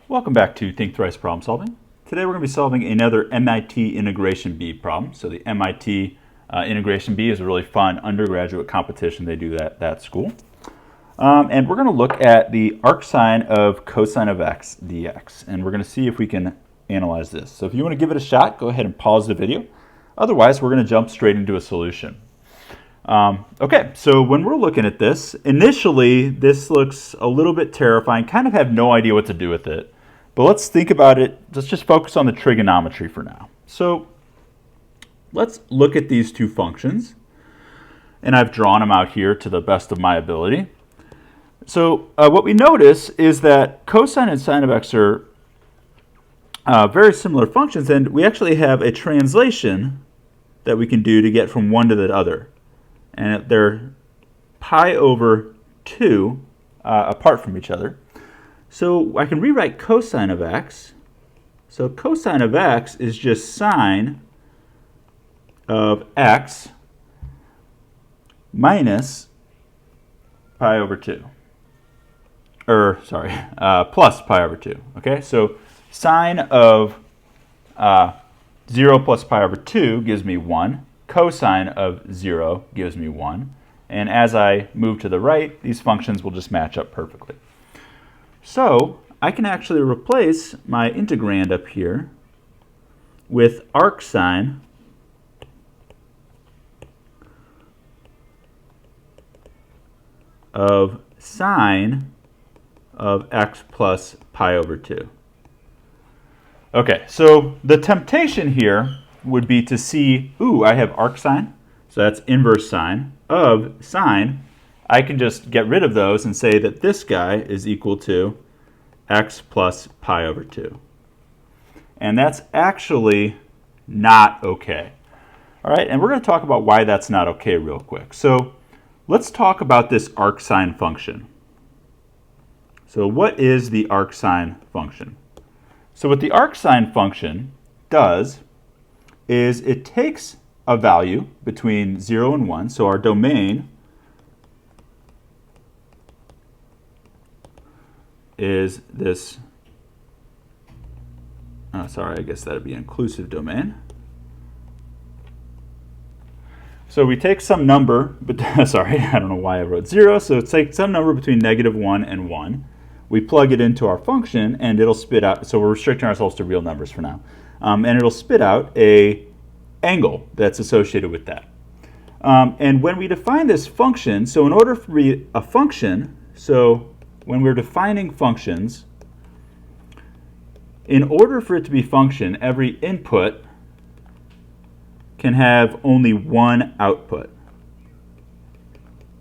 Welcome back to Think Thrice Problem Solving. Today we're going to be solving another MIT Integration Bee problem. So the MIT Integration Bee is a really fun undergraduate competition. They do that at school. And we're going to look at the arcsine of cosine of x dx. And we're going to see if we can analyze this. So if you want to give it a shot, go ahead and pause the video. Otherwise, we're going to jump straight into a solution. Okay, so when we're looking at this, initially this looks a little bit terrifying, kind of have no idea what to do with it. But let's think about it, let's just focus on the trigonometry for now. So let's look at these two functions, and I've drawn them out here to the best of my ability. So what we notice is that cosine and sine of x are very similar functions, and we actually have a translation that we can do to get from one to the other. And they're pi over 2 apart from each other. So I can rewrite cosine of x. So cosine of x is just sine of x minus pi over 2. Plus pi over 2. Okay, so sine of 0 plus pi over 2 gives me 1. Cosine of 0 gives me 1. And as I move to the right, these functions will just match up perfectly. So I can actually replace my integrand up here with arcsine of sine of x plus pi over 2. Okay, so the temptation here would be to see, I have arcsine, so that's inverse sine, of sine. I can just get rid of those and say that this guy is equal to x plus pi over 2. And that's actually not okay. All right, and we're going to talk about why that's not okay real quick. So let's talk about this arcsine function. So what is the arcsine function? So what the arcsine function does is it takes a value between 0 and 1. So our domain is this, I guess that would be an inclusive domain. So we take some number, but sorry, I don't know why I wrote 0. So it's like some number between -1 and 1. We plug it into our function and it'll spit out, so we're restricting ourselves to real numbers for now. And it'll spit out a angle that's associated with that. And when we define this function, so in order for a function, so when we're defining functions, in order for it to be function, every input can have only one output.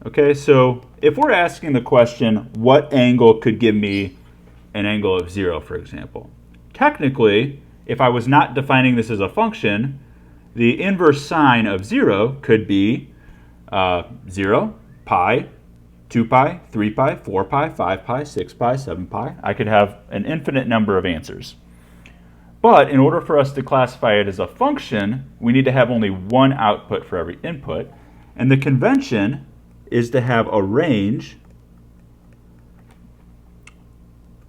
Okay, so if we're asking the question, what angle could give me an angle of 0, for example? Technically, if I was not defining this as a function, the inverse sine of 0 could be 0, pi, 2 pi, 3 pi, 4 pi, 5 pi, 6 pi, 7 pi. I could have an infinite number of answers. But in order for us to classify it as a function, we need to have only one output for every input. And the convention is to have a range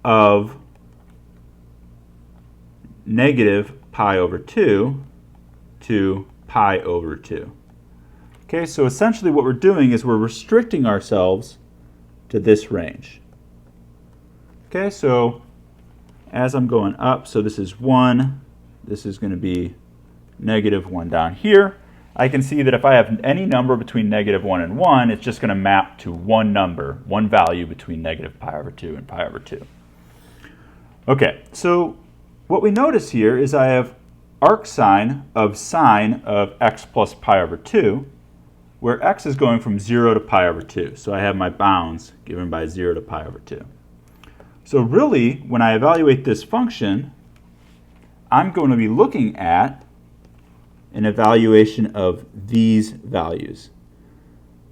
of negative pi over 2 to pi over 2. Okay, so essentially what we're doing is we're restricting ourselves to this range. Okay, so as I'm going up, so this is 1, this is going to be -1 down here. I can see that if I have any number between -1 and 1, it's just going to map to one number, one value between negative pi over 2 and pi over 2. Okay, so what we notice here is I have arcsine of sine of x plus pi over 2, where x is going from 0 to pi over 2. So I have my bounds given by 0 to pi over 2. So really, when I evaluate this function, I'm going to be looking at an evaluation of these values.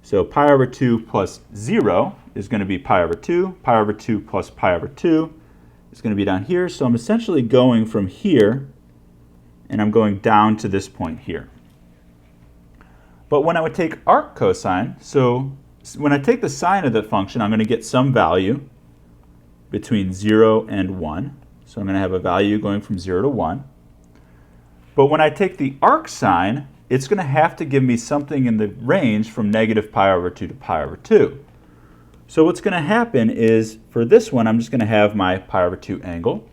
So pi over 2 plus 0 is going to be pi over 2. Pi over 2 plus pi over 2 is going to be down here. So I'm essentially going from here, and I'm going down to this point here. But when I would take arc cosine, so when I take the sine of the function, I'm going to get some value between 0 and 1. So I'm going to have a value going from 0 to 1. But when I take the arcsine, it's going to have to give me something in the range from negative pi over 2 to pi over 2. So what's going to happen is, for this one, I'm just going to have my pi over 2 angle.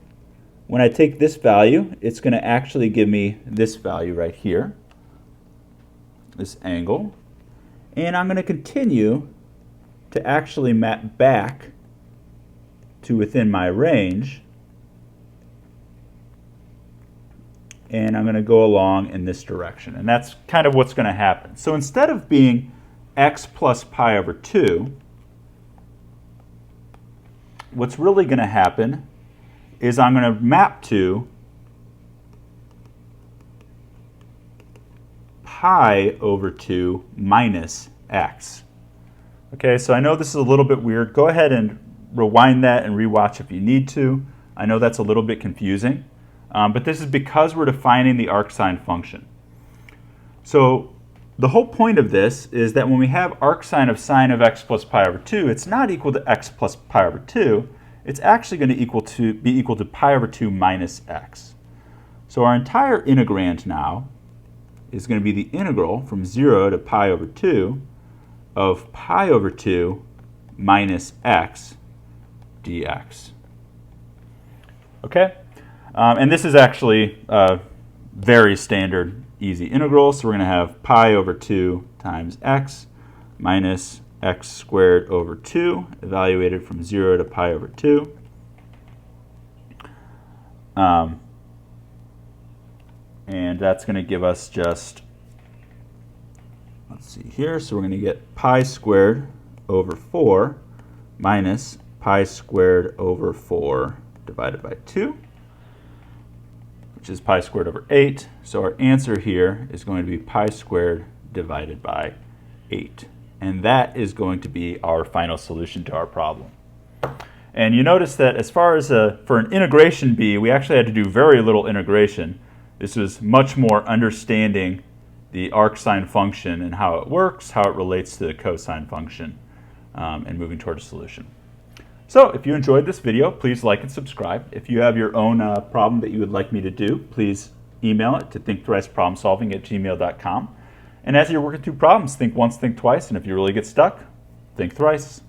When I take this value, it's going to actually give me this value right here, this angle. And I'm going to continue to actually map back to within my range. And I'm going to go along in this direction. And that's kind of what's going to happen. So instead of being x plus pi over 2, what's really going to happen is I'm going to map to pi over 2 minus x. Okay, so I know this is a little bit weird. Go ahead and rewind that and rewatch if you need to. I know that's a little bit confusing. But this is because we're defining the arcsine function. So the whole point of this is that when we have arcsine of sine of x plus pi over 2, it's not equal to x plus pi over 2. It's actually going to be equal to pi over 2 minus x. So our entire integrand now is going to be the integral from 0 to pi over 2 of pi over 2 minus x dx. Okay? And this is actually a very standard easy integral. So we're going to have pi over 2 times x minus x squared over 2, evaluated from 0 to pi over 2. And that's going to give us just, let's see here, so we're going to get pi squared over 4 minus pi squared over 4 divided by 2. Which is pi squared over 8. So our answer here is going to be pi squared divided by 8. And that is going to be our final solution to our problem. And you notice that as far as for an integration b, we actually had to do very little integration. This was much more understanding the arcsine function and how it works, how it relates to the cosine function, and moving toward a solution. So if you enjoyed this video, please like and subscribe. If you have your own problem that you would like me to do, please email it to thinkthriceproblemsolving@gmail.com. And as you're working through problems, think once, think twice, and if you really get stuck, think thrice.